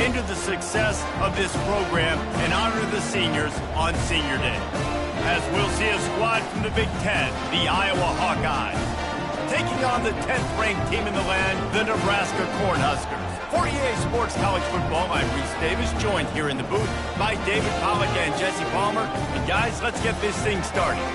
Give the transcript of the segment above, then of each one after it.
into the success of this program and honor the seniors on Senior Day. As we'll see a squad from the Big Ten, the Iowa Hawkeyes, taking on the 10th-ranked team in the land, the Nebraska Cornhuskers. For EA Sports College Football, I'm Reese Davis, joined here in the booth by David Pollack and Jesse Palmer. And guys, let's get this thing started.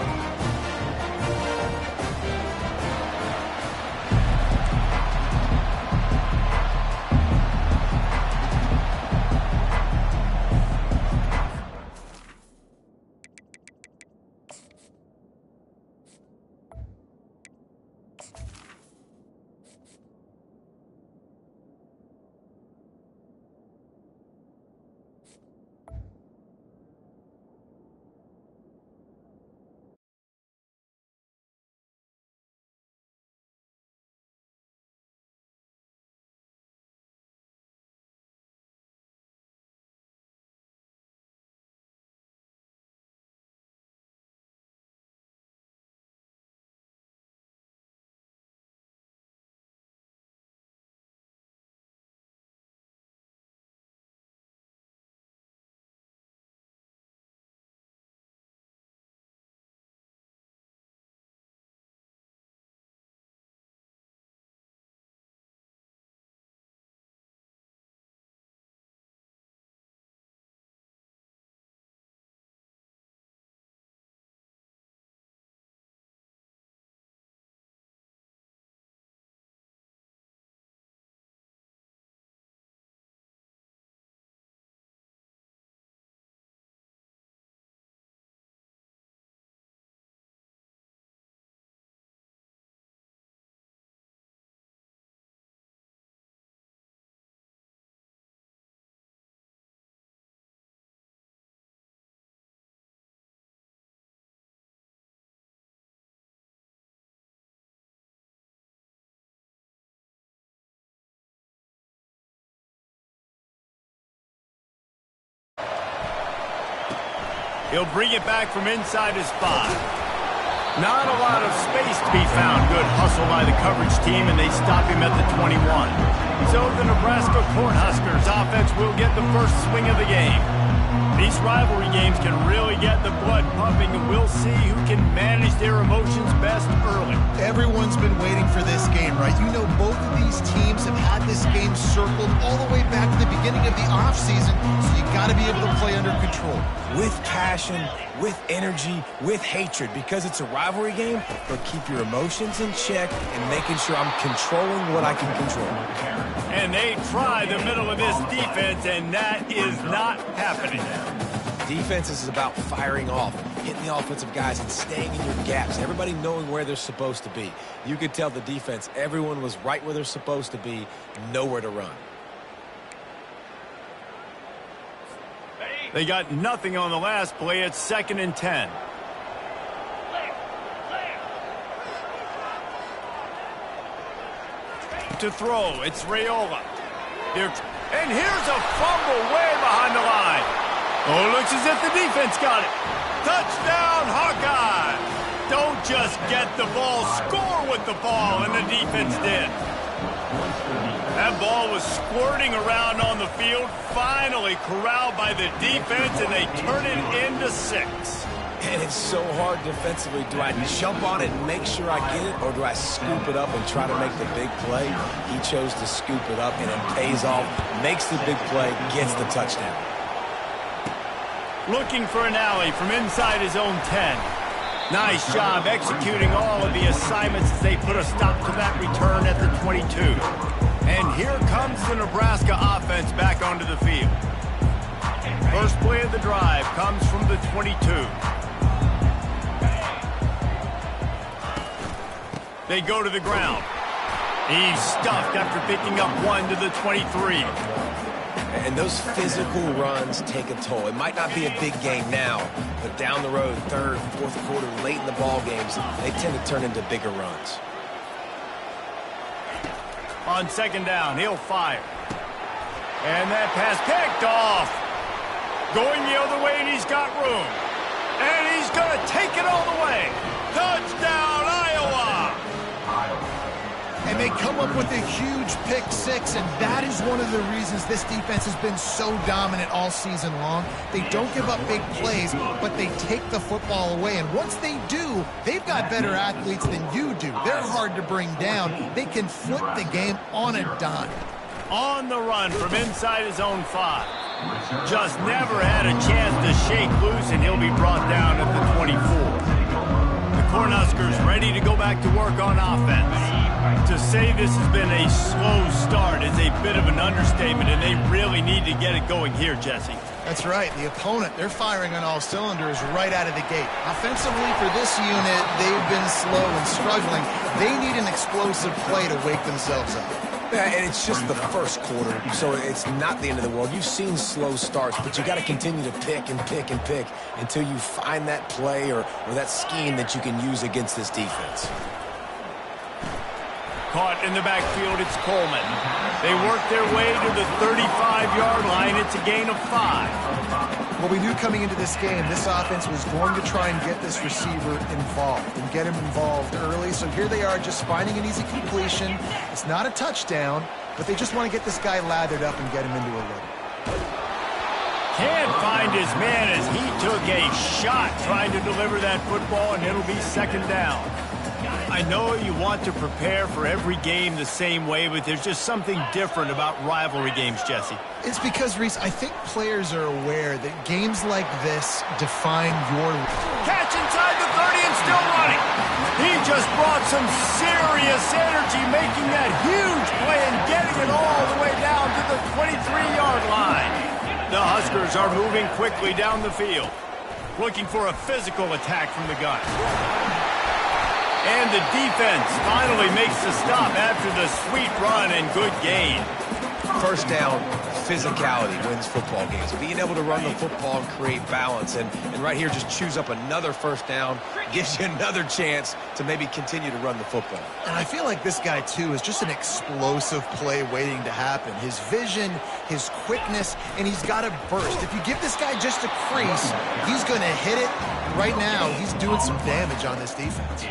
He'll bring it back from inside his 5. Not a lot of space to be found. Good hustle by the coverage team, and they stop him at the 21. So the Nebraska Cornhuskers offense will get the first swing of the game. These rivalry games can really get the blood pumping, and we'll see who can manage their emotions best early. Everyone's been waiting for this game, right? You know, both of these teams have had this game circled all the way back to the beginning of the offseason, so you got to be able to play under control. With passion, with energy, with hatred, because it's a rivalry game, but keep your emotions in check and making sure I'm controlling what I can control. And they try the middle of this defense, and that is not happening. Defense is about firing off, hitting the offensive guys and staying in your gaps, everybody knowing where they're supposed to be. You could tell the defense, everyone was right where they're supposed to be, nowhere to run. They got nothing on the last play. It's 2nd and 10. To throw, it's Raiola. And here's a fumble way behind the line. Oh, looks as if the defense got it. Touchdown, Hawkeyes. Don't just get the ball, score with the ball, and the defense did. That ball was squirting around on the field, finally corralled by the defense, and they turn it into 6. And it's so hard defensively. Do I jump on it and make sure I get it, or do I scoop it up and try to make the big play? He chose to scoop it up, and it pays off, makes the big play, gets the touchdown. Looking for an alley from inside his own 10. Nice job executing all of the assignments as they put a stop to that return at the 22. And here comes the Nebraska offense back onto the field. First play of the drive comes from the 22. They go to the ground. He's stuffed after picking up 1 to the 23. And those physical runs take a toll. It might not be a big game now, but down the road, 3rd, 4th quarter, late in the ball games, they tend to turn into bigger runs. On 2nd down, he'll fire. And that pass picked off. Going the other way, and he's got room. And he's going to take it all the way. Touchdown, Iowa! And And they come up with a huge pick six, and that is one of the reasons this defense has been so dominant all season long. They don't give up big plays, but they take the football away. And once they do, they've got better athletes than you do. They're hard to bring down. They can flip the game on a dime. On the run from inside his own 5. Just never had a chance to shake loose, and he'll be brought down at the 24. The Cornhuskers ready to go back to work on offense. To say this has been a slow start is a bit of an understatement, and they really need to get it going here, Jesse. That's right. The opponent, they're firing on all cylinders right out of the gate. Offensively, for this unit, they've been slow and struggling. They need an explosive play to wake themselves up. Yeah, and it's just the first quarter, so it's not the end of the world. You've seen slow starts, but you got to continue to pick and pick and pick until you find that play or that scheme that you can use against this defense. Caught in the backfield, it's Coleman. They work their way to the 35-yard line. It's a gain of 5. Well, we knew coming into this game, this offense was going to try and get this receiver involved and get him involved early. So here they are just finding an easy completion. It's not a touchdown, but they just want to get this guy lathered up and get him into a rhythm. Can't find his man as he took a shot trying to deliver that football, and it'll be second down. I know you want to prepare for every game the same way, but there's just something different about rivalry games, Jesse. It's because, Reese, I think players are aware that games like this define your... Catch inside the 30 and still running. He just brought some serious energy, making that huge play and getting it all the way down to the 23-yard line. The Huskers are moving quickly down the field, looking for a physical attack from the gun. And the defense finally makes the stop after the sweet run and good gain. First down, physicality wins football games. Being able to run the football and create balance. And right here, just choose up another first down, gives you another chance to maybe continue to run the football. And I feel like this guy, too, is just an explosive play waiting to happen. His vision, his quickness, and he's got a burst. If you give this guy just a crease, he's going to hit it. And right now, he's doing some damage on this defense.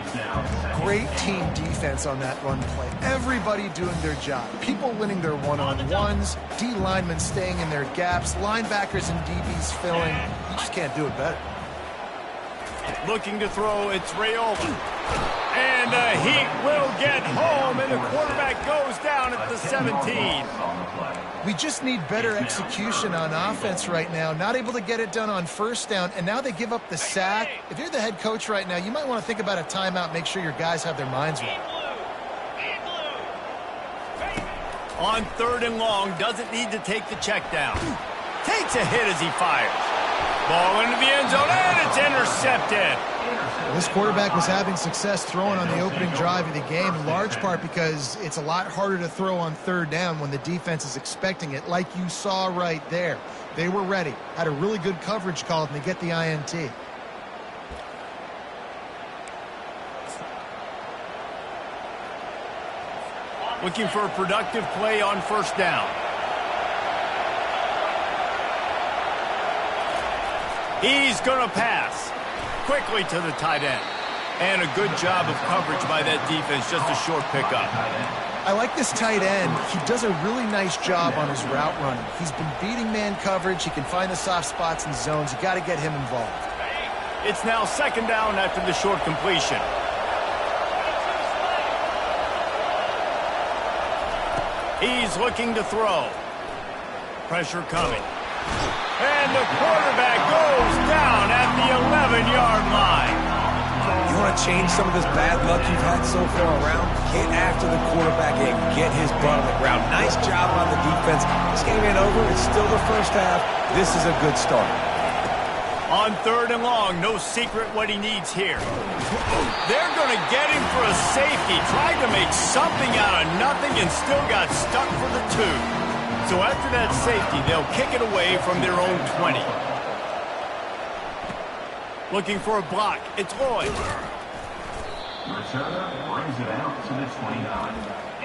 Great team defense on that run play. Everybody doing their job. People winning their one-on-ones, D linemen staying in their gaps, linebackers and DBs filling. You just can't do it better. Looking to throw, it's Rayola. And the Heat will get home, and the quarterback goes down at the 17. We just need better execution on offense right now. Not able to get it done on first down, and now they give up the sack. If you're the head coach right now, you might want to think about a timeout, make sure your guys have their minds right. On 3rd and long, doesn't need to take the check down. Takes a hit as he fires. Ball into the end zone, and it's intercepted. This quarterback was having success throwing on the opening drive of the game, in large part because it's a lot harder to throw on 3rd down when the defense is expecting it, like you saw right there. They were ready, had a really good coverage call, and they get the INT. Looking for a productive play on first down. He's going to pass quickly to the tight end. And a good job of coverage by that defense, just a short pickup. I like this tight end. He does a really nice job on his route running. He's been beating man coverage. He can find the soft spots and zones. You got to get him involved. It's now second down after the short completion. He's looking to throw. Pressure coming. And the quarterback goes down at the 11-yard line. You want to change some of this bad luck you've had so far around? Get after the quarterback and get his butt on the ground. Nice job on the defense. This game ain't over. It's still the first half. This is a good start. On 3rd and long, no secret what he needs here. They're going to get him for a safety. Tried to make something out of nothing and still got stuck for the 2. So after that safety, they'll kick it away from their own 20. Looking for a block. It's Lloyd. Returner brings it out to the 29.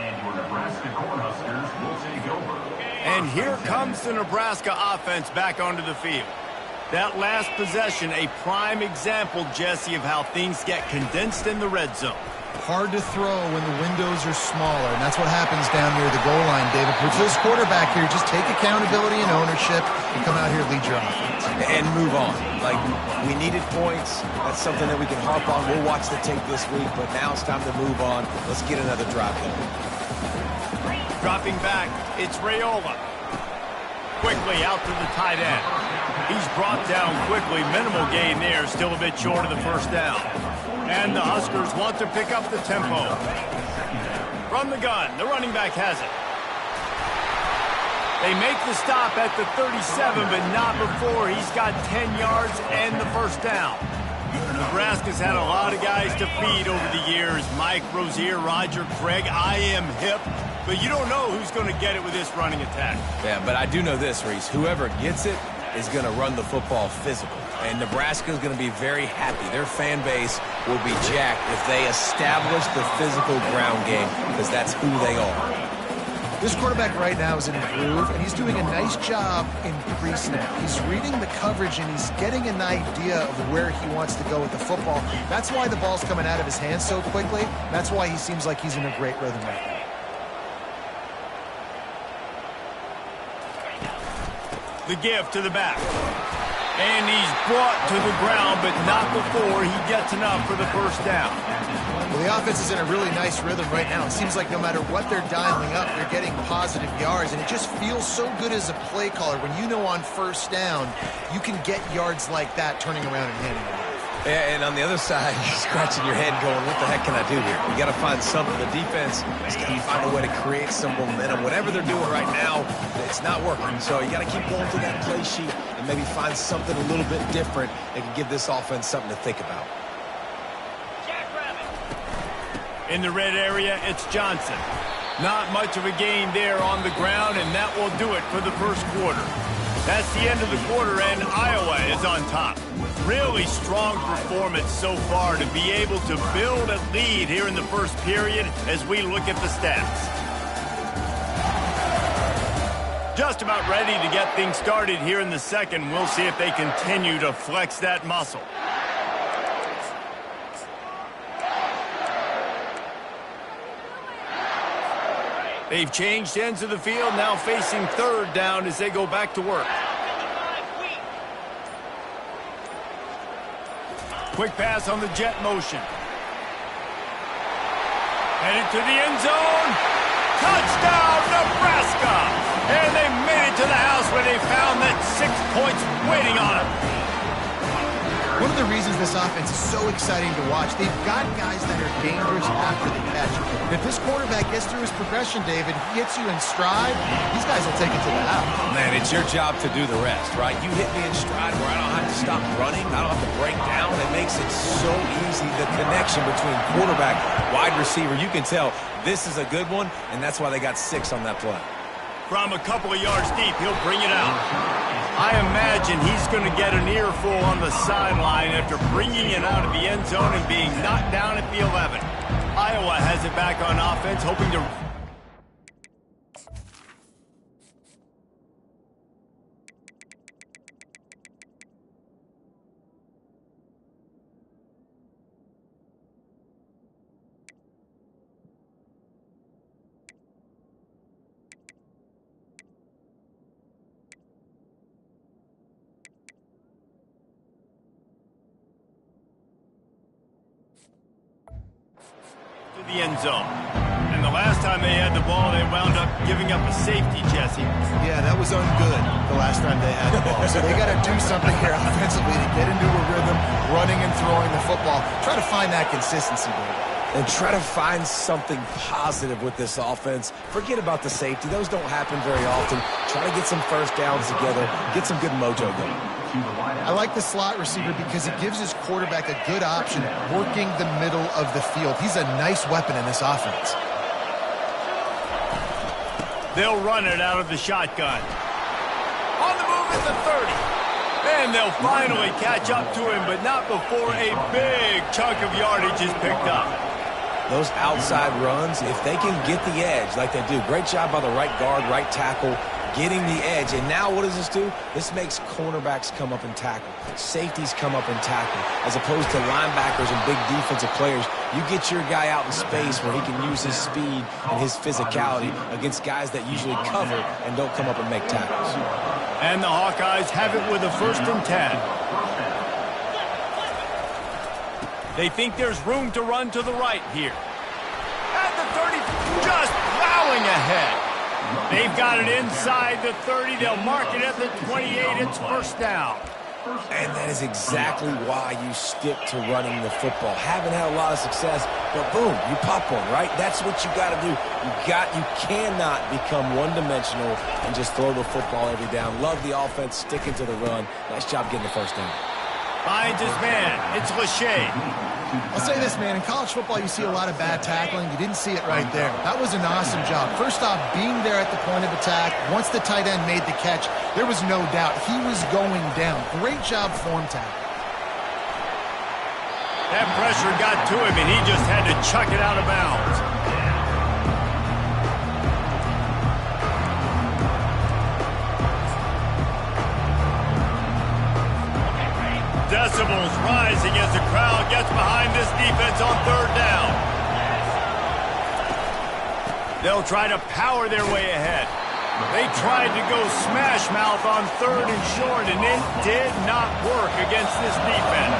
And your Nebraska Cornhuskers will take over. And here comes the Nebraska offense back onto the field. That last possession, a prime example, Jesse, of how things get condensed in the red zone. Hard to throw when the windows are smaller, and that's what happens down near the goal line, David. But this quarterback here, just take accountability and ownership and come out here and lead your offense. And move on. Like, we needed points. That's something that we can harp on. We'll watch the tape this week, but now it's time to move on. Let's get another drive going. Dropping back, it's Raiola. Quickly out to the tight end. He's brought down quickly. Minimal gain there, still a bit short of the first down. And the Huskers want to pick up the tempo. From the gun, the running back has it. They make the stop at the 37, but not before he's got 10 yards and the first down. Nebraska's had a lot of guys to feed over the years. Mike, Rozier, Roger, Craig. I am hip. But you don't know who's going to get it with this running attack. Yeah, but I do know this, Reese. Whoever gets it is going to run the football physical. And Nebraska is going to be very happy. Their fan base will be jacked if they establish the physical ground game, because that's who they are. This quarterback right now is in a groove, and he's doing a nice job in pre-snap. He's reading the coverage, and he's getting an idea of where he wants to go with the football. That's why the ball's coming out of his hands so quickly. That's why he seems like he's in a great rhythm right now. The give to the back. And he's brought to the ground, but not before he gets enough for the first down. Well, the offense is in a really nice rhythm right now. It seems like no matter what they're dialing up, they're getting positive yards, and it just feels so good as a play caller when you know on first down you can get yards like that turning around and handing it off. Yeah, and on the other side, you're scratching your head going, what the heck can I do here? We got to find something. The defense has got to find a way to create some momentum. Whatever they're doing right now, it's not working. So you got to keep going through that play sheet and maybe find something a little bit different that can give this offense something to think about. In the red area, it's Johnson. Not much of a gain there on the ground, and that will do it for the first quarter. That's the end of the quarter, and Iowa is on top. Really strong performance so far to be able to build a lead here in the first period as we look at the stats. Just about ready to get things started here in the second. We'll see if they continue to flex that muscle. They've changed ends of the field, now facing third down as they go back to work. Quick pass on the jet motion. Headed to the end zone. Touchdown, Nebraska! And they made it to the house where they found that 6 points waiting on them. One of the reasons this offense is so exciting to watch, they've got guys that are dangerous after the catch. And if this quarterback gets through his progression, David, he hits you in stride, these guys will take it to the house. Man, it's your job to do the rest, right? You hit me in stride where I don't have to stop running. I don't have to break down. It makes it so easy. The connection between quarterback, wide receiver, you can tell this is a good one, and that's why they got 6 on that play. From a couple of yards deep, he'll bring it out. I imagine he's going to get an earful on the sideline after bringing it out of the end zone and being knocked down at the 11. Iowa has it back on offense, hoping to... the end zone. And the last time they had the ball, they wound up giving up a safety, Jesse. Yeah, that was ungood the last time they had the ball. So they got to do something here offensively to get into a rhythm, running and throwing the football. Try to find that consistency, David. And try to find something positive with this offense. Forget about the safety. Those don't happen very often. Try to get some first downs together. Get some good mojo going. I like the slot receiver because it gives his quarterback a good option at working the middle of the field. He's a nice weapon in this offense. They'll run it out of the shotgun. On the move at the 30. And they'll finally catch up to him, but not before a big chunk of yardage is picked up. Those outside runs, if they can get the edge like they do, great job by the right guard, right tackle, getting the edge. And now what does this do? This makes cornerbacks come up and tackle. Safeties come up and tackle. As opposed to linebackers and big defensive players, you get your guy out in space where he can use his speed and his physicality against guys that usually cover and don't come up and make tackles. And the Hawkeyes have it with a 1st and 10. They think there's room to run to the right here. At the 30, just plowing ahead. They've got it inside the 30. They'll mark it at the 28. It's 1st down. And that is exactly why you stick to running the football. Haven't had a lot of success, but boom, you pop one, right? That's what you got to do. You cannot become one-dimensional and just throw the football every down. Love the offense, sticking to the run. Nice job getting the 1st down. Finds his man. It's Lachey. I'll say this, man. In college football, you see a lot of bad tackling. You didn't see it right there. That was an awesome job. First off, being there at the point of attack. Once the tight end made the catch, there was no doubt he was going down. Great job form tackle. That pressure got to him, and he just had to chuck it out of bounds. Decibels rising as the crowd gets behind this defense on 3rd down. They'll try to power their way ahead. They tried to go smash mouth on 3rd and short, and it did not work against this defense.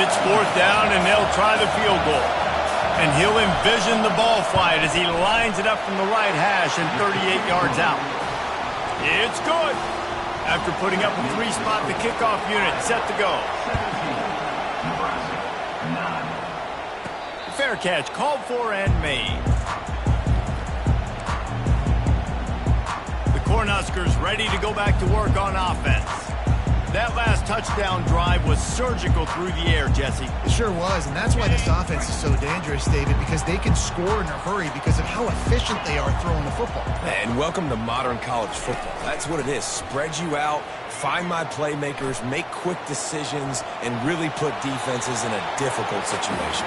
It's 4th down, and they'll try the field goal. And he'll envision the ball flight as he lines it up from the right hash and 38 yards out. It's good. After putting up a 3-spot, the kickoff unit set to go. Fair catch called for and made. The Cornhuskers ready to go back to work on offense. That last touchdown drive was surgical through the air, Jesse. It sure was, and that's why this offense is so dangerous, David, because they can score in a hurry because of how efficient they are throwing the football. And welcome to modern college football. That's what it is. Spread you out, find my playmakers, make quick decisions, and really put defenses in a difficult situation.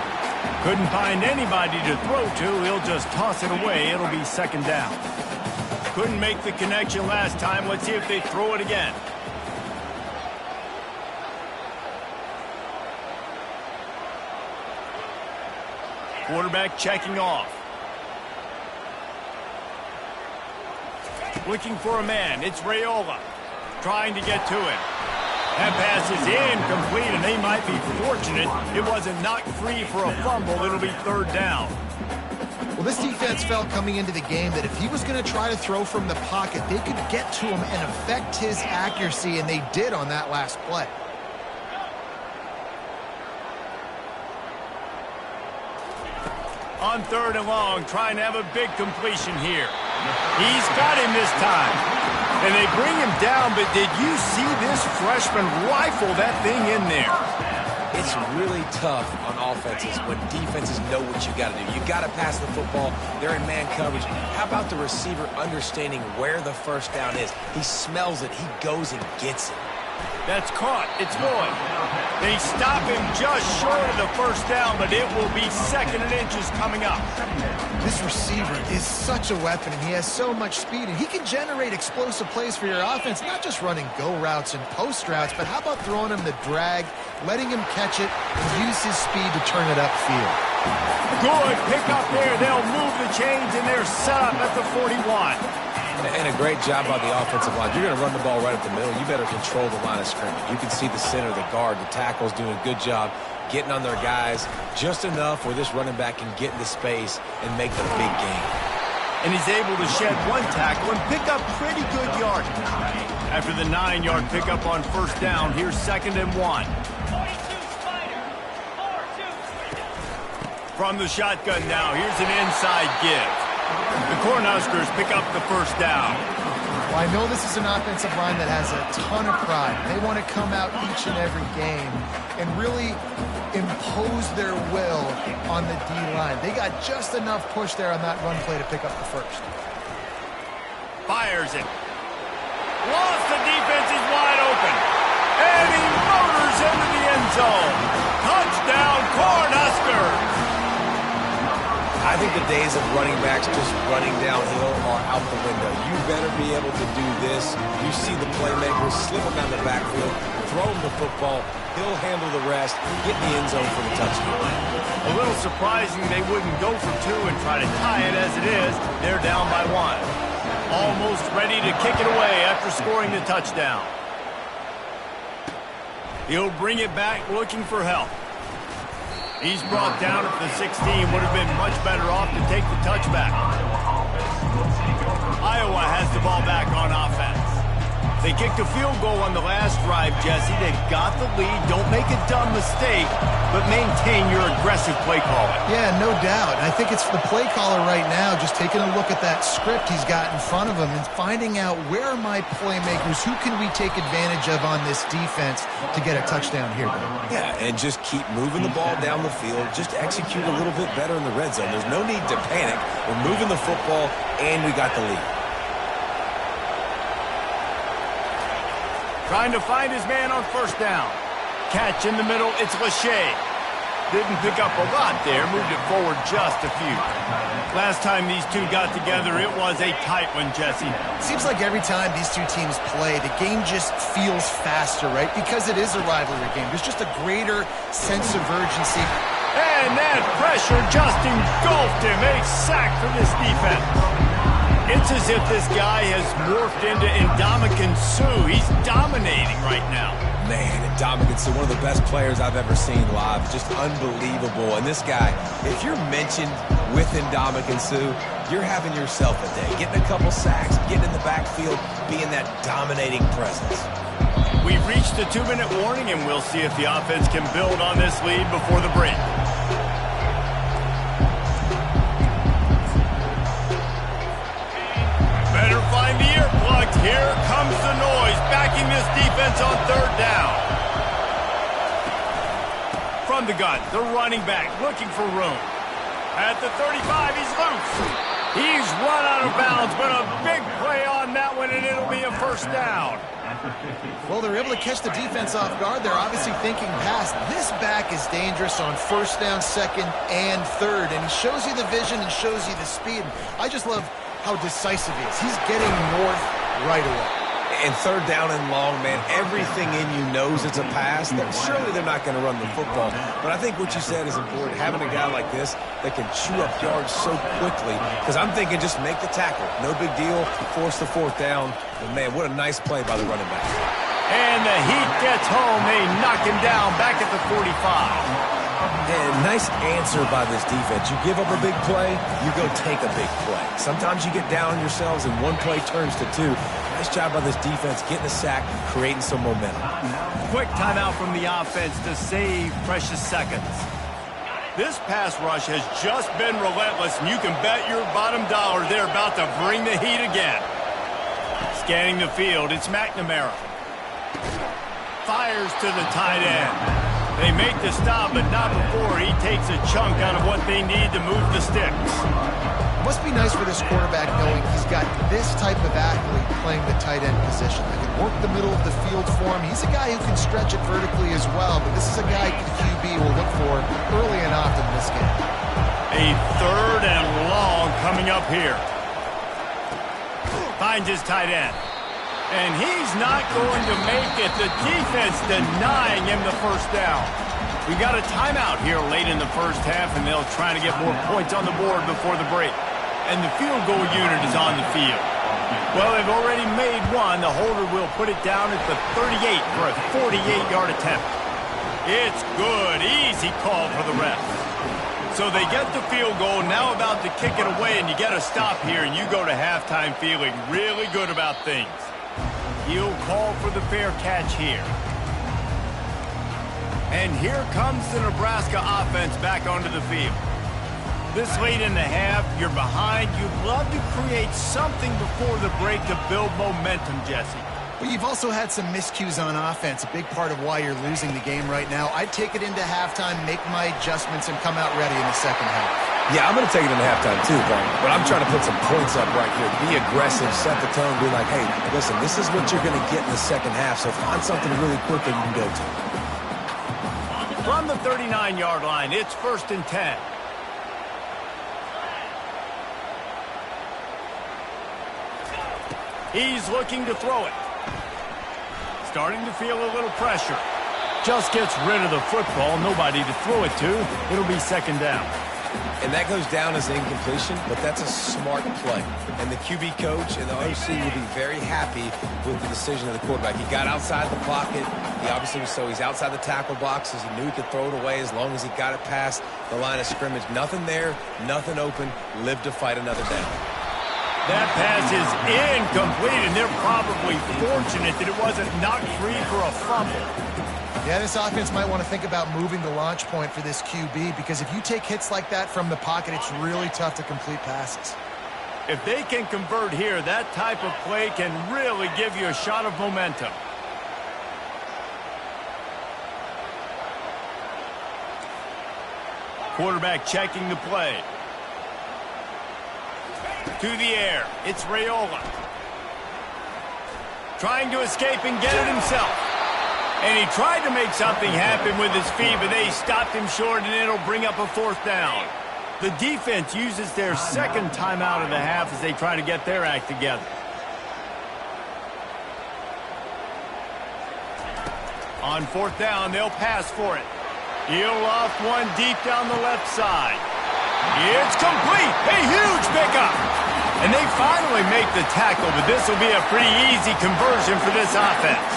Couldn't find anybody to throw to. He'll just toss it away. It'll be 2nd down. Couldn't make the connection last time. Let's see if they throw it again. Quarterback checking off. Looking for a man. It's Raiola. Trying to get to him. That pass is incomplete, and they might be fortunate it wasn't knocked free for a fumble. It'll be 3rd down. Well, this defense felt coming into the game that if he was going to try to throw from the pocket, they could get to him and affect his accuracy, and they did on that last play. On 3rd and long, trying to have a big completion here. He's got him this time. And they bring him down, but did you see this freshman rifle that thing in there? It's really tough on offenses when defenses know what you got to do. You got to pass the football. They're in man coverage. How about the receiver understanding where the 1st down is? He smells it. He goes and gets it. That's caught. It's good. They stop him just short of the 1st down, but it will be 2nd and inches coming up. This receiver is such a weapon, and he has so much speed, and he can generate explosive plays for your offense, not just running go routes and post routes, but how about throwing him the drag, letting him catch it, and use his speed to turn it upfield. Good pick up there. They'll move the chains, and they're set up at the 41. And a great job by the offensive line. You're going to run the ball right up the middle. You better control the line of scrimmage. You can see the center, the guard, the tackle's doing a good job getting on their guys just enough where this running back can get into space and make the big game. And he's able to shed one tackle and pick up pretty good yardage. After the 9-yard pickup on 1st down, here's 2nd and 1. From the shotgun now, here's an inside give. The Cornhuskers pick up the 1st down. Well, I know this is an offensive line that has a ton of pride. They want to come out each and every game and really impose their will on the D-line. They got just enough push there on that run play to pick up the 1st. Fires it. Lost the defense. He's wide open. And he motors into the end zone. Touchdown, Cornhuskers. I think the days of running backs just running downhill are out the window. You better be able to do this. You see the playmakers slip him down the backfield, throw him the football. He'll handle the rest, get in the end zone for the touchdown. A little surprising they wouldn't go for two and try to tie it as it is. They're down by one. Almost ready to kick it away after scoring the touchdown. He'll bring it back looking for help. He's brought down at the 16. Would have been much better off to take the touchback. Iowa has the ball back on offense. They kicked a field goal on the last drive, Jesse. They've got the lead. Don't make a dumb mistake, but maintain your aggressive play calling. Yeah, no doubt. I think it's the play caller right now just taking a look at that script he's got in front of him and finding out where are my playmakers, who can we take advantage of on this defense to get a touchdown here. Yeah, and just keep moving the ball down the field. Just execute a little bit better in the red zone. There's no need to panic. We're moving the football, and we got the lead. Trying to find his man on first down. Catch in the middle, it's Lachey. Didn't pick up a lot there, moved it forward just a few. Last time these two got together, it was a tight one, Jesse. Seems like every time these two teams play, the game just feels faster, right? Because it is a rivalry game. There's just a greater sense of urgency. And that pressure just engulfed him. A sack for this defense. It's as if this guy has morphed into Ndamukong Suh. He's dominating right now. Man, Ndamukong Suh, one of the best players I've ever seen live. Just unbelievable. And this guy, if you're mentioned with Ndamukong Suh, you're having yourself a day. Getting a couple sacks, getting in the backfield, being that dominating presence. We've reached the 2-minute warning, and we'll see if the offense can build on this lead before the break. Better find the earplugs. Here comes the noise, backing this defense on third down. From the gun, the running back looking for room. At the 35, he's loose. He's run out of bounds, but a big play on that one, and it'll be a first down. Well, they're able to catch the defense off guard. They're obviously thinking pass. This back is dangerous on first down, second, and third, and he shows you the vision and shows you the speed. I just love how decisive he is. He's getting north right away. And third down and long, man, everything in you knows it's a pass. Surely they're not going to run the football. But I think what you said is important, having a guy like this that can chew up yards so quickly. Because I'm thinking just make the tackle. No big deal. Force the fourth down. But, man, what a nice play by the running back. And the heat gets home. They knock him down back at the 45. And nice answer by this defense. You give up a big play, you go take a big play. Sometimes you get down on yourselves and one play turns to two. Nice job by this defense getting a sack, creating some momentum. Quick timeout from the offense to save precious seconds. This pass rush has just been relentless, and you can bet your bottom dollar they're about to bring the heat again. Scanning the field, it's McNamara. Fires to the tight end. They make the stop, but not before he takes a chunk out of what they need to move the sticks. Must be nice for this quarterback knowing he's got this type of athlete playing the tight end position. They can work the middle of the field for him. He's a guy who can stretch it vertically as well, but this is a guy the QB will look for early and often in this game. A third and long coming up here. Finds his tight end. And he's not going to make it. The defense denying him the first down. We got a timeout here late in the first half, and they'll try to get more points on the board before the break. And the field goal unit is on the field. Well, they've already made one. The holder will put it down at the 38 for a 48-yard attempt. It's good. Easy call for the ref. So they get the field goal, now about to kick it away, and you get a stop here, and you go to halftime feeling really good about things. He'll call for the fair catch here. And here comes the Nebraska offense back onto the field. This late in the half, you're behind. You'd love to create something before the break to build momentum, Jesse. Well, you've also had some miscues on offense, a big part of why you're losing the game right now. I'd take it into halftime, make my adjustments, and come out ready in the second half. Yeah, I'm going to take it into halftime too, but I'm trying to put some points up right here. Be aggressive, set the tone, be like, hey, listen, this is what you're going to get in the second half, so find something really quick that you can go to. From the 39-yard line, it's 1st and 10. He's looking to throw it. Starting to feel a little pressure. Just gets rid of the football. Nobody to throw it to. It'll be second down. And that goes down as an incompletion, but that's a smart play. And the QB coach and the OC will be very happy with the decision of the quarterback. He got outside the pocket. He obviously was he's outside the tackle boxes. He knew he could throw it away as long as he got it past the line of scrimmage. Nothing there, nothing open. Live to fight another down. That pass is incomplete, and they're probably fortunate that it wasn't knocked free for a fumble. Yeah, this offense might want to think about moving the launch point for this QB, because if you take hits like that from the pocket, it's really tough to complete passes. If they can convert here, that type of play can really give you a shot of momentum. Quarterback checking the play. To the air. It's Raiola. Trying to escape and get it himself. And he tried to make something happen with his feet, but they stopped him short, and it'll bring up a fourth down. The defense uses their second timeout of the half as they try to get their act together. On fourth down, they'll pass for it. He'll off one deep down the left side. It's complete. A huge pickup. And they finally make the tackle, but this will be a pretty easy conversion for this offense.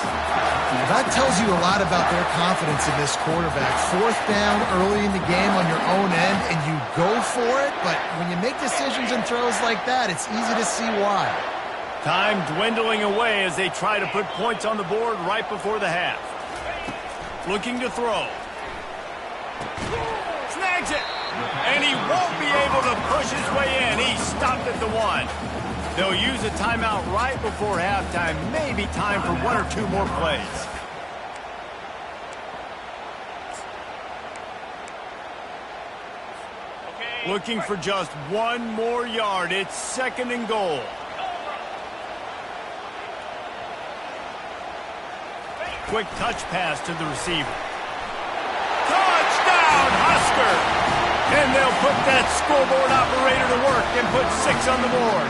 That tells you a lot about their confidence in this quarterback. Fourth down early in the game on your own end, and you go for it, but when you make decisions and throws like that, it's easy to see why. Time dwindling away as they try to put points on the board right before the half. Looking to throw. Snags it! And he won't be able to push his way in. He stopped at the 1. They'll use a timeout right before halftime. Maybe time for one or two more plays. Looking for just one more yard. It's second and goal. Quick touch pass to the receiver. Touchdown, Husker! And they'll put that scoreboard operator to work and put 6 on the board.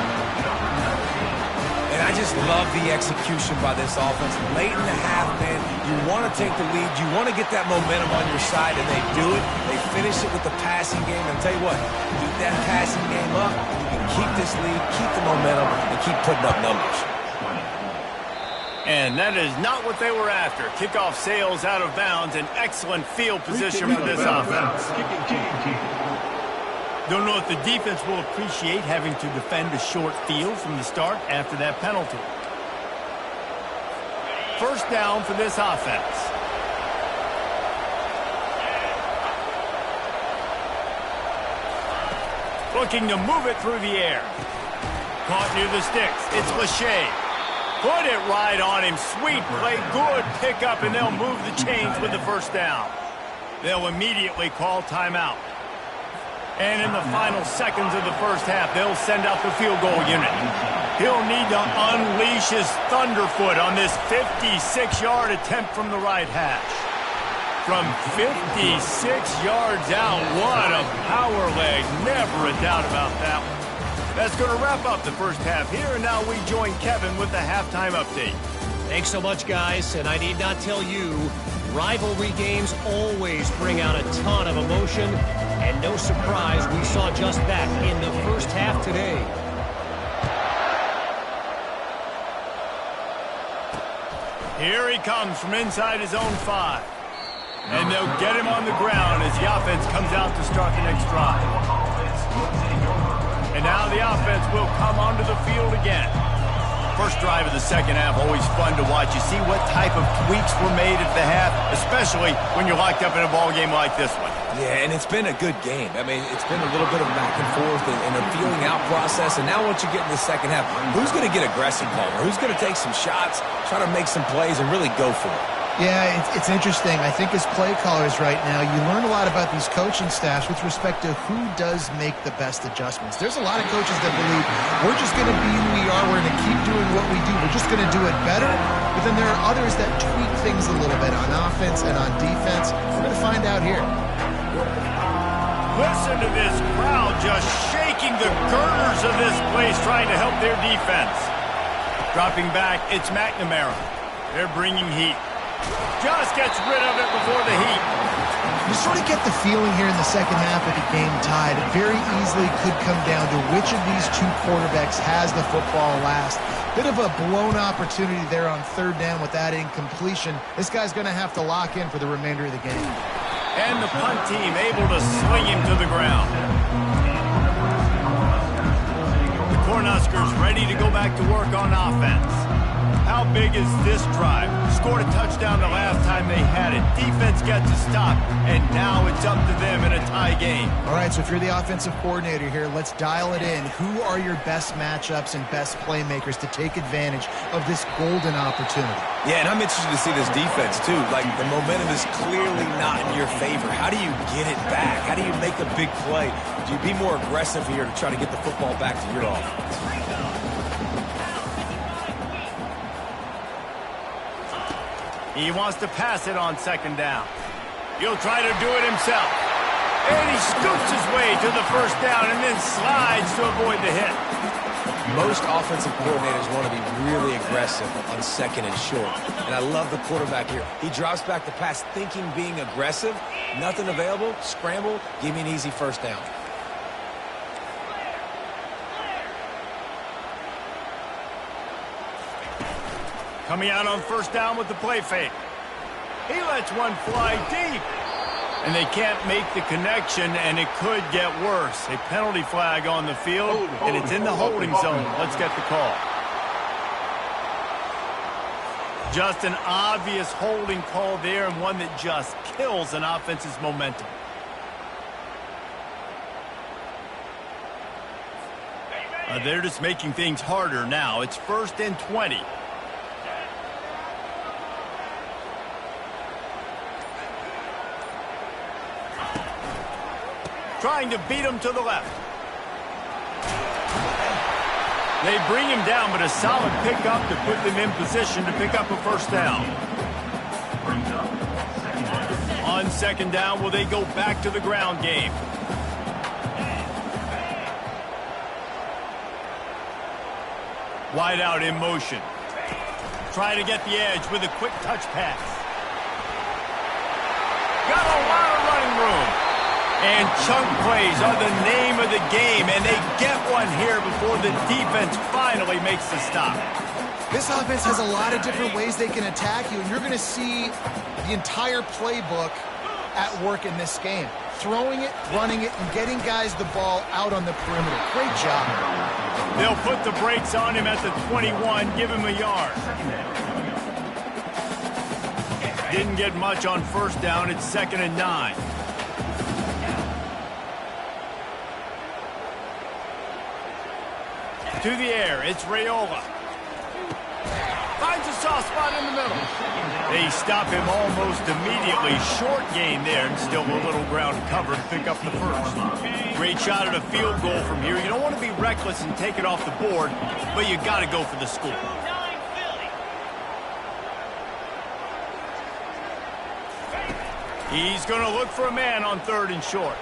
And I just love the execution by this offense. Late in the half, man, you want to take the lead. You want to get that momentum on your side, and they do it. They finish it with the passing game. And I'll tell you what, keep that passing game up. You can keep this lead, keep the momentum, and keep putting up numbers. And that is not what they were after. Kickoff sails out of bounds. An excellent field position for this offense. Don't know if the defense will appreciate having to defend a short field from the start after that penalty. First down for this offense. Looking to move it through the air. Caught near the sticks. It's Lachey. Put it right on him. Sweet play. Good pickup, and they'll move the chains with the first down. They'll immediately call timeout. And in the final seconds of the first half, they'll send out the field goal unit. He'll need to unleash his thunderfoot on this 56-yard attempt from the right hash. From 56 yards out, what a power leg. Never a doubt about that one. That's going to wrap up the first half here, and now we join Kevin with the halftime update. Thanks so much, guys, and I need not tell you, rivalry games always bring out a ton of emotion, and no surprise, we saw just that in the first half today. Here he comes from inside his own 5. And they'll get him on the ground as the offense comes out to start the next drive. And now the offense will come onto the field again. First drive of the second half, always fun to watch. You see what type of tweaks were made at the half, especially when you're locked up in a ball game like this one. Yeah, and it's been a good game. I mean, it's been a little bit of back and forth and a feeling out process. And now once you get in the second half, who's going to get aggressive, Palmer? Who's going to take some shots, try to make some plays, and really go for it? Yeah, it's interesting. I think as play callers right now, you learn a lot about these coaching staffs with respect to who does make the best adjustments. There's a lot of coaches that believe we're just going to be who we are. We're going to keep doing what we do. We're just going to do it better. But then there are others that tweak things a little bit on offense and on defense. We're going to find out here. Listen to this crowd just shaking the girders of this place trying to help their defense. Dropping back, it's McNamara. They're bringing heat. Just gets rid of it before the heat. You sort of get the feeling here in the second half of the game tied. It very easily could come down to which of these two quarterbacks has the football last. Bit of a blown opportunity there on third down with that incompletion. This guy's going to have to lock in for the remainder of the game. And the punt team able to sling him to the ground. The Cornhuskers ready to go back to work on offense. How big is this drive? Scored a touchdown the last time they had it. Defense gets a stop, and now it's up to them in a tie game. All right, so if you're the offensive coordinator here, let's dial it in. Who are your best matchups and best playmakers to take advantage of this golden opportunity? Yeah, and I'm interested to see this defense, too. Like, the momentum is clearly not in your favor. How do you get it back? How do you make a big play? Do you be more aggressive here to try to get the football back to your offense? He wants to pass it on second down. He'll try to do it himself. And he scoops his way to the first down and then slides to avoid the hit. Most offensive coordinators want to be really aggressive on second and short. And I love the quarterback here. He drops back the pass thinking being aggressive. Nothing available. Scramble. Give me an easy first down. Coming out on first down with the play fake. He lets one fly deep. And they can't make the connection, and it could get worse. A penalty flag on the field, and it's in the holding zone. Let's get the call. Just an obvious holding call there, and one that just kills an offense's momentum. They're just making things harder now. It's 1st and 20. Trying to beat him to the left. They bring him down, but a solid pickup to put them in position to pick up a first down. On second down, will they go back to the ground game? Wide out in motion. Trying to get the edge with a quick touch pass. Got a lot of running room. And chunk plays are the name of the game, and they get one here before the defense finally makes the stop. This offense has a lot of different ways they can attack you, and you're going to see the entire playbook at work in this game. Throwing it, running it, and getting guys the ball out on the perimeter. Great job. They'll put the brakes on him at the 21, give him a yard. Didn't get much on first down. It's 2nd and 9. To the air, it's Raiola. Finds a soft spot in the middle. They stop him almost immediately. Short gain there, and still a little ground cover to pick up the first. Great shot at a field goal from here. You don't want to be reckless and take it off the board, but you got to go for the score. He's going to look for a man on 3rd and short.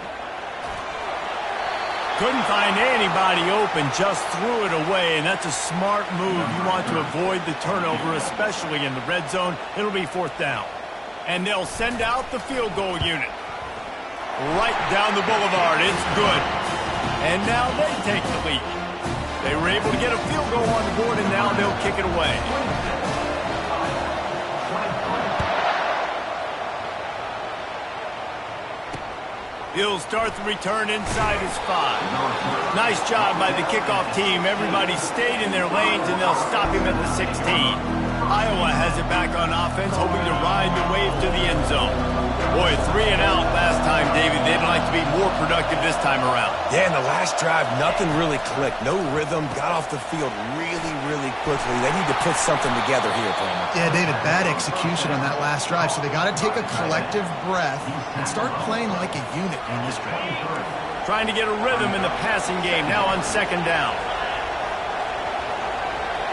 Couldn't find anybody open, just threw it away, and that's a smart move. You want to avoid the turnover, especially in the red zone. It'll be 4th down. And they'll send out the field goal unit. Right down the boulevard. It's good. And now they take the lead. They were able to get a field goal on the board, and now they'll kick it away. He'll start the return inside his 5. Nice job by the kickoff team. Everybody stayed in their lanes, and they'll stop him at the 16. Iowa has it back on offense, hoping to ride the wave to the end zone. Boy, 3 and out last time, David. They'd like to be more productive this time around. Yeah, in the last drive, nothing really clicked. No rhythm, got off the field really, really quickly. They need to put something together here, Palmer. Yeah, David, bad execution on that last drive, so they got to take a collective breath and start playing like a unit on this drive. Trying to get a rhythm in the passing game, now on 2nd down.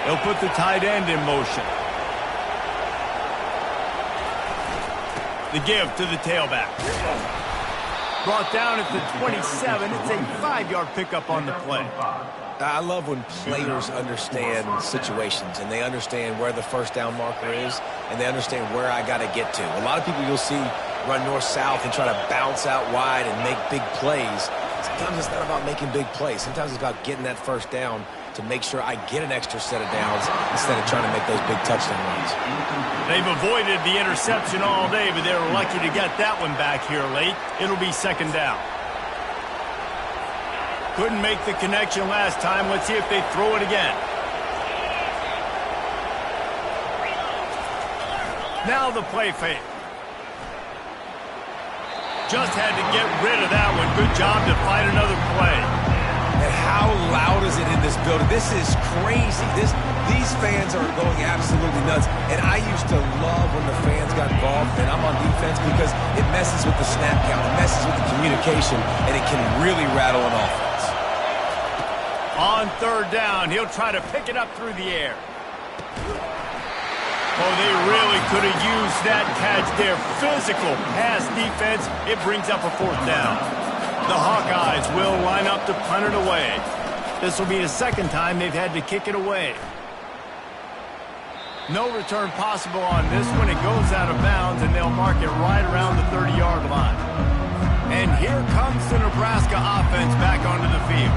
They'll put the tight end in motion. The give to the tailback. Brought down at the 27. It's a 5-yard pickup on the play. I love when players understand situations and they understand where the first down marker is and they understand where I got to get to. A lot of people you'll see run north-south and try to bounce out wide and make big plays. Sometimes it's not about making big plays. Sometimes it's about getting that first down to make sure I get an extra set of downs instead of trying to make those big touchdown runs. They've avoided the interception all day, but they were lucky to get that one back here late. It'll be second down. Couldn't make the connection last time. Let's see if they throw it again. Now the play fake. Just had to get rid of that one. Good job to find another play. And how loud is it in this building? This is crazy. These fans are going absolutely nuts. And I used to love when the fans got involved, and I'm on defense, because it messes with the snap count. It messes with the communication, and it can really rattle an offense. On third down, he'll try to pick it up through the air. Oh, they really could have used that catch there. Physical pass defense. It brings up a fourth down. The Hawkeyes will line up to punt it away. This will be the second time they've had to kick it away. No return possible on this one. It goes out of bounds, and they'll mark it right around the 30-yard line. And here comes the Nebraska offense back onto the field.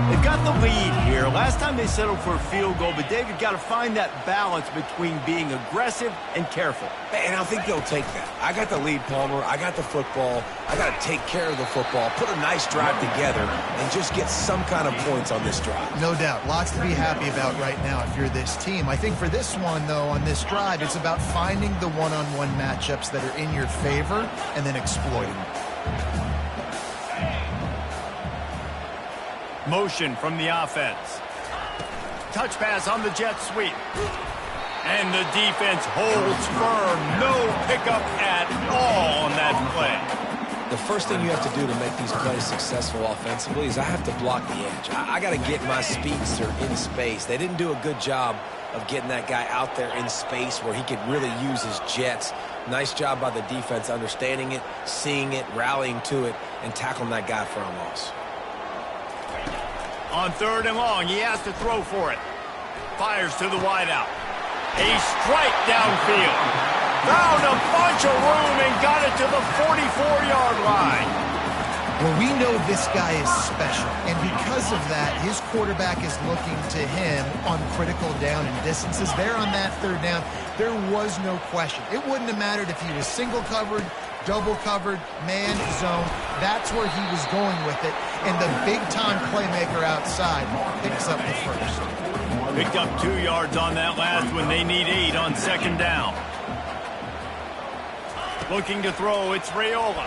They've got the lead here. Last time they settled for a field goal, but David got to find that balance between being aggressive and careful. And I think they'll take that. I got the lead, Palmer. I got the football. I got to take care of the football, put a nice drive together, and just get some kind of points on this drive. No doubt. Lots to be happy about right now if you're this team. I think for this one, though, on this drive, it's about finding the one-on-one matchups that are in your favor and then exploiting them. Motion from the offense. Touch pass on the jet sweep. And the defense holds firm. No pickup at all on that play. The first thing you have to do to make these plays successful offensively is I have to block the edge. I got to get my speedster in space. They didn't do a good job of getting that guy out there in space where he could really use his jets. Nice job by the defense understanding it, seeing it, rallying to it, and tackling that guy for a loss. On third and long, he has to throw for it. Fires to the wideout. A strike downfield. Found a bunch of room and got it to the 44-yard line. Well, we know this guy is special, and because of that, his quarterback is looking to him on critical down and distances. There on that third down, there was no question. It wouldn't have mattered if he was single covered, double covered, man, zone. That's where he was going with it, and the big-time playmaker outside picks up the first. Picked up 2 yards on that last one. They need 8 on second down. Looking to throw, it's Raiola.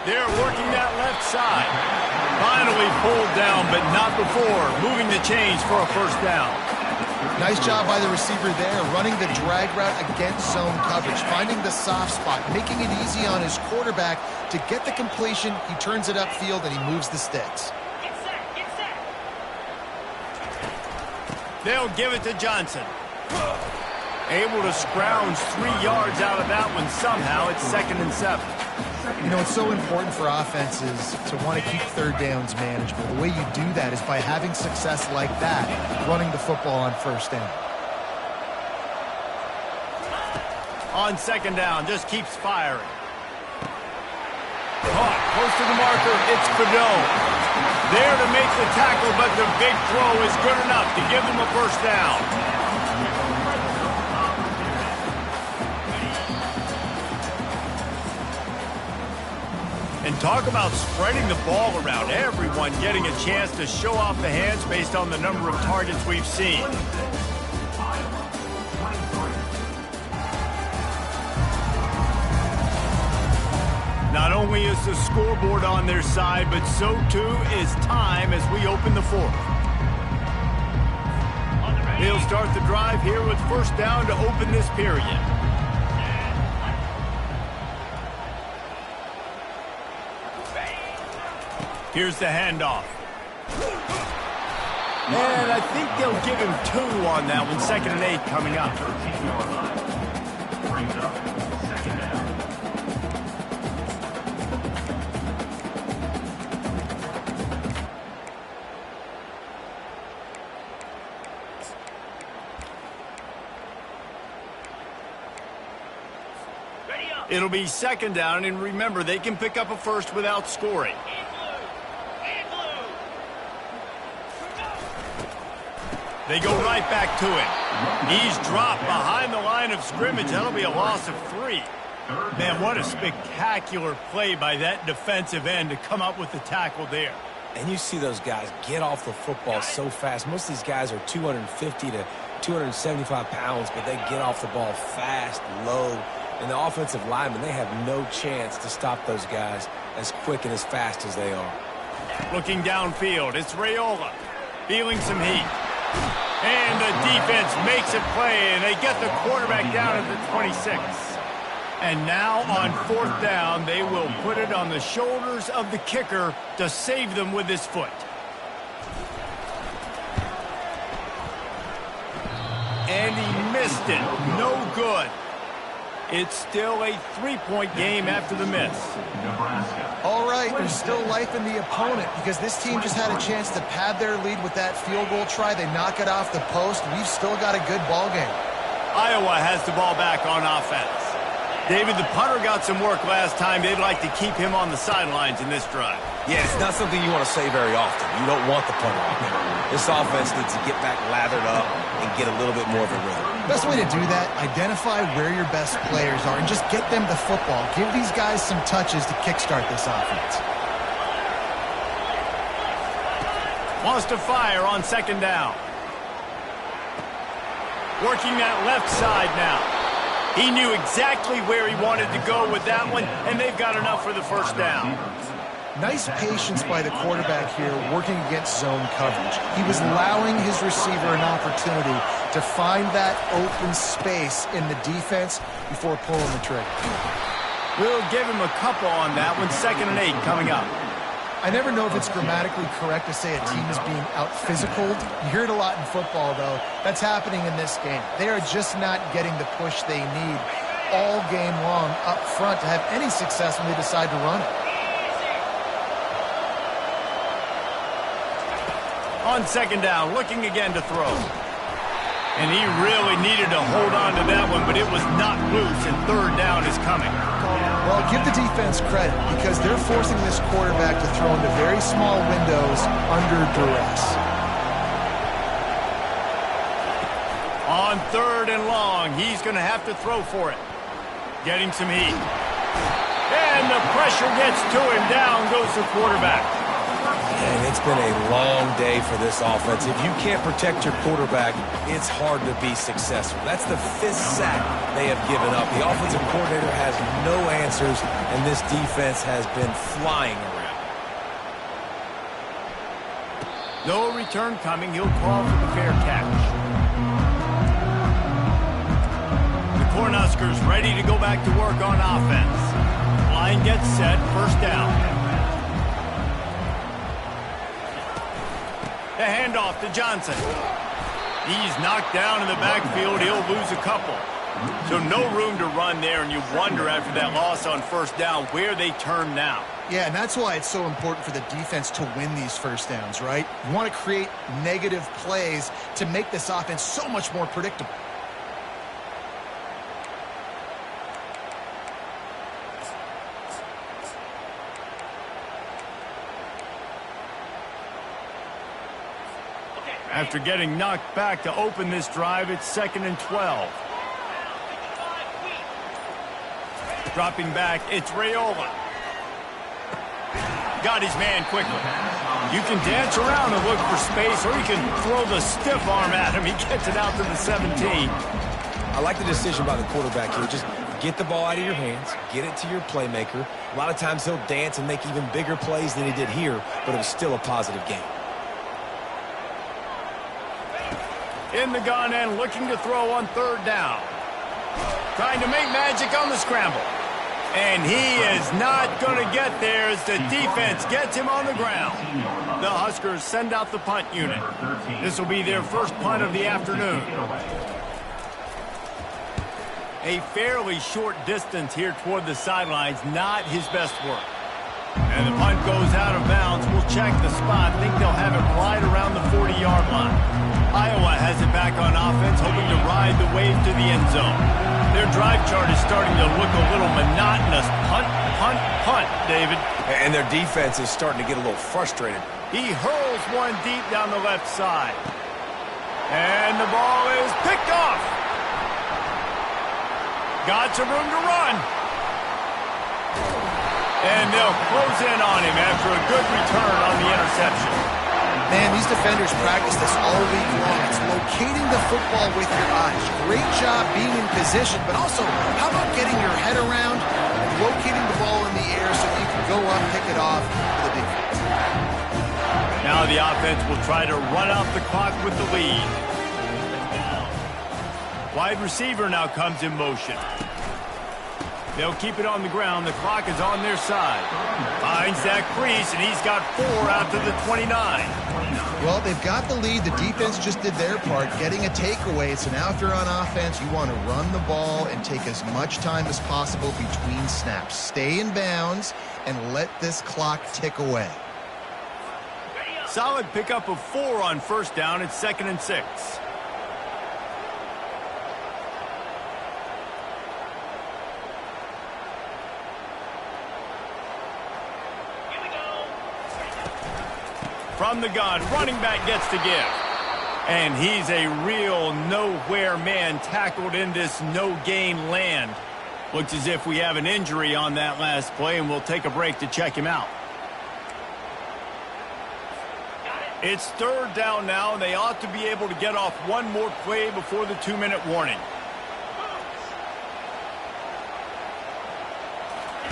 They're working that left side. Finally pulled down, but not before. Moving the chains for a first down. Nice job by the receiver there, running the drag route against zone coverage, finding the soft spot, making it easy on his quarterback to get the completion. He turns it upfield, and he moves the sticks. They'll give it to Johnson. Able to scrounge 3 yards out of that one somehow. It's 2nd and 7. You know, it's so important for offenses to want to keep third downs manageable. The way you do that is by having success like that, running the football on first down. On second down, just keeps firing. Caught close to the marker, it's Fedot. There to make the tackle, but the big throw is good enough to give them a first down. And talk about spreading the ball around. Everyone getting a chance to show off the hands based on the number of targets we've seen. Not only is the scoreboard on their side, but so too is time as we open the fourth. They'll start the drive here with first down to open this period. Here's the handoff. And I think they'll give him 2 on that one. 2nd and 8 coming up. It'll be second down, and remember, they can pick up a first without scoring. They go right back to him. He's dropped behind the line of scrimmage. That'll be a loss of 3. Man, what a spectacular play by that defensive end to come up with the tackle there. And you see those guys get off the football so fast. Most of these guys are 250 to 275 pounds, but they get off the ball fast, low. And the offensive linemen, they have no chance to stop those guys as quick and as fast as they are. Looking downfield, it's Raiola. Feeling some heat. And the defense makes a play, and they get the quarterback down at the 26. And now on 4th down, they will put it on the shoulders of the kicker to save them with his foot. And he missed it. No good. It's still a 3-point game after the miss. All right, there's still life in the opponent because this team just had a chance to pad their lead with that field goal try. They knock it off the post. We've still got a good ball game. Iowa has the ball back on offense. David, the punter got some work last time. They'd like to keep him on the sidelines in this drive. Yeah, it's not something you want to say very often. You don't want the punter out there. This offense needs to get back lathered up and get a little bit more of a rhythm. Best way to do that, identify where your best players are and just get them the football. Give these guys some touches to kickstart this offense. Wants to fire on 2nd down. Working that left side now. He knew exactly where he wanted to go with that one, and they've got enough for the 1st down. Nice patience by the quarterback here working against zone coverage. He was allowing his receiver an opportunity to find that open space in the defense before pulling the trigger. We'll give him a couple on that one. 2nd and 8 coming up. I never know if it's grammatically correct to say a team is being out-physicaled. You hear it a lot in football, though. That's happening in this game. They are just not getting the push they need all game long up front to have any success when they decide to run it. On 2nd down, looking again to throw. And he really needed to hold on to that one, but it was not loose, and 3rd down is coming. Well, give the defense credit because they're forcing this quarterback to throw into very small windows under duress. On 3rd and long, he's going to have to throw for it. Getting some heat. And the pressure gets to him. Down goes the quarterback. And it's been a long day for this offense. If you can't protect your quarterback, it's hard to be successful. That's the 5th sack they have given up. The offensive coordinator has no answers, and this defense has been flying around. No return coming. He'll call for the fair catch. The Cornhuskers ready to go back to work on offense. Line gets set. 1st down. The handoff to Johnson. He's knocked down in the backfield. He'll lose a couple. So no room to run there, and you wonder after that loss on 1st down where they turn now. Yeah, and that's why it's so important for the defense to win these 1st downs, right? You want to create negative plays to make this offense so much more predictable. After getting knocked back to open this drive, it's 2nd and 12. Dropping back, it's Raiola. Got his man quickly. You can dance around and look for space, or you can throw the stiff arm at him. He gets it out to the 17. I like the decision by the quarterback here. Just get the ball out of your hands, get it to your playmaker. A lot of times he'll dance and make even bigger plays than he did here, but it was still a positive game. In the gun and looking to throw on 3rd down. Trying to make magic on the scramble. And he is not going to get there as the defense gets him on the ground. The Huskers send out the punt unit. This will be their 1st punt of the afternoon. A fairly short distance here toward the sidelines, not his best work. And the punt goes out of bounds. We'll check the spot. Think they'll have it right around the 40-yard line. Iowa has it back on offense, hoping to ride the wave to the end zone. Their drive chart is starting to look a little monotonous. Punt, punt, punt, David. And their defense is starting to get a little frustrated. He hurls one deep down the left side. And the ball is picked off. Got some room to run. And they'll close in on him after a good return on the interception. Man, these defenders practice this all week long. It's locating the football with your eyes. Great job being in position, but also, how about getting your head around and locating the ball in the air so you can go up, pick it off for the defense. Now the offense will try to run out the clock with the lead. Wide receiver now comes in motion. They'll keep it on the ground. The clock is on their side. Finds that crease, and he's got 4 out to the 29. Well, they've got the lead. The defense just did their part, getting a takeaway. So now if you're on offense, you want to run the ball and take as much time as possible between snaps. Stay in bounds and let this clock tick away. Solid pickup of 4 on first down. It's 2nd and 6. From the gun, running back gets to give. And he's a real nowhere man tackled in this no-gain land. Looks as if we have an injury on that last play, and we'll take a break to check him out. It's 3rd down now, and they ought to be able to get off one more play before the 2-minute warning.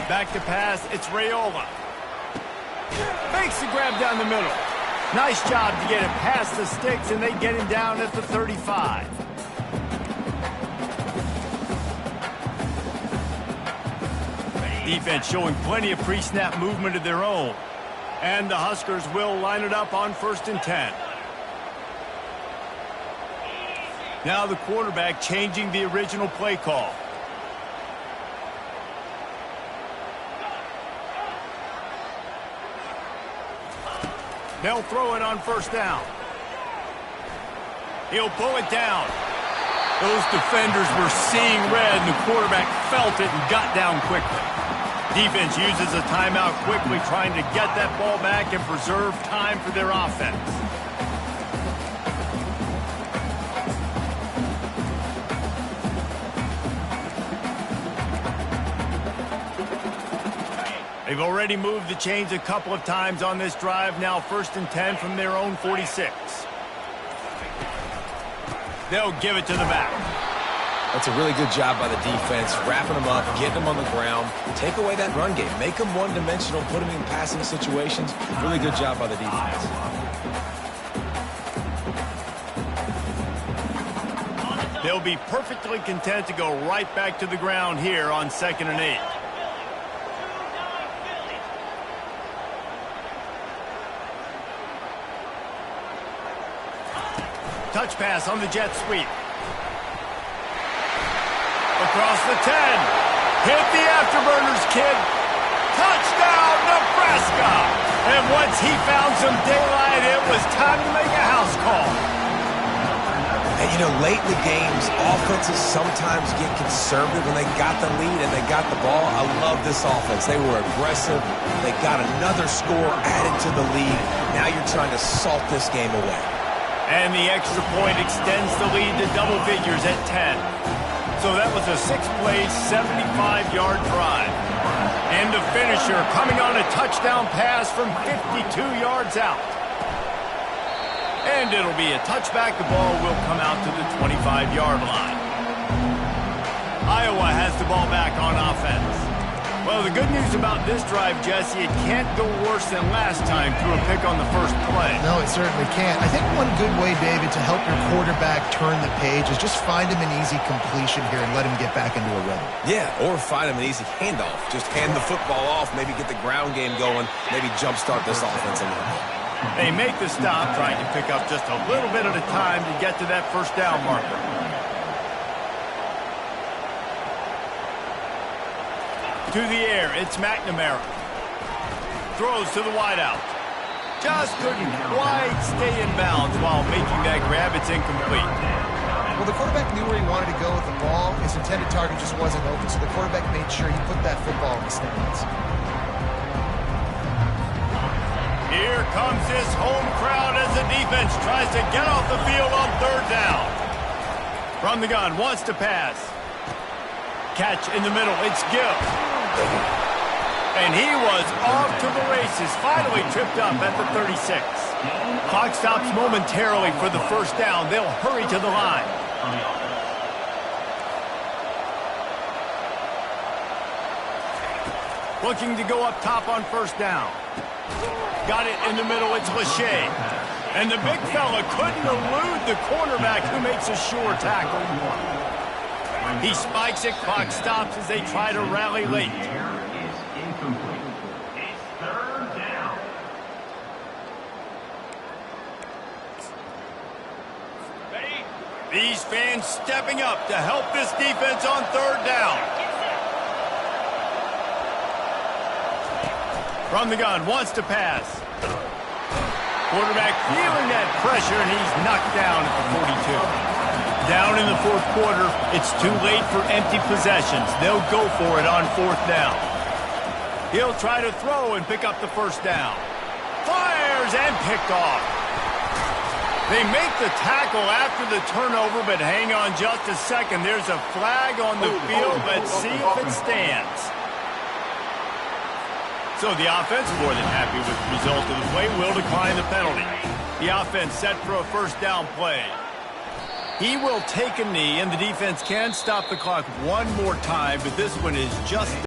Back to pass, it's Raiola. Makes the grab down the middle. Nice job to get it past the sticks, and they get him down at the 35. Defense showing plenty of pre-snap movement of their own. And the Huskers will line it up on 1st and 10. Now the quarterback changing the original play call. They'll throw it on 1st down. He'll pull it down. Those defenders were seeing red, and the quarterback felt it and got down quickly. Defense uses a timeout quickly, trying to get that ball back and preserve time for their offense. They've already moved the chains a couple of times on this drive. Now 1st and 10 from their own 46. They'll give it to the back. That's a really good job by the defense, wrapping them up, getting them on the ground. Take away that run game. Make them one-dimensional, put them in passing situations. Really good job by the defense. They'll be perfectly content to go right back to the ground here on 2nd and 8. Touch pass on the jet sweep. Across the 10. Hit the afterburners, kid. Touchdown, Nebraska. And once he found some daylight, it was time to make a house call. And, you know, late in the games, offenses sometimes get conservative when they got the lead and they got the ball. I love this offense. They were aggressive. They got another score added to the lead. Now you're trying to salt this game away. And the extra point extends the lead to double figures at 10. So that was a 6-play, 75-yard drive. And the finisher coming on a touchdown pass from 52 yards out. And it'll be a touchback. The ball will come out to the 25-yard line. Iowa has the ball back on offense. Well, the good news about this drive, Jesse, it can't go worse than last time through a pick on the first play. No, it certainly can't. I think one good way, David, to help your quarterback turn the page is just find him an easy completion here and let him get back into a rhythm. Yeah, or find him an easy handoff. Just hand the football off, maybe get the ground game going, maybe jumpstart this offense a little bit. They make the stop, trying to pick up just a little bit at a time to get to that 1st down marker. To the air, it's McNamara. Throws to the wideout. Just couldn't quite stay in bounds while making that grab. It's incomplete. Well, the quarterback knew where he wanted to go with the ball. His intended target just wasn't open, so the quarterback made sure he put that football in the stands. Here comes this home crowd as the defense tries to get off the field on third down. From the gun, wants to pass. Catch in the middle, it's Gibbs. And he was off to the races, finally tripped up at the 36. Clock stops momentarily for the first down. They'll hurry to the line. Looking to go up top on first down. Got it in the middle, it's Lachey. And the big fella couldn't elude the cornerback who makes a sure tackle. He spikes it, clock stops as they try to rally late. These fans stepping up to help this defense on third down. From the gun, wants to pass. Quarterback feeling that pressure, and he's knocked down at the 42. Down in the fourth quarter, it's too late for empty possessions. They'll go for it on fourth down. He'll try to throw and pick up the first down. Fires and picked off. They make the tackle after the turnover, but hang on just a second. There's a flag on the field. Let's see if it stands. So the offense, more than happy with the result of the play, will decline the penalty. The offense set for a first down play. He will take a knee, and the defense can stop the clock one more time, but this one is just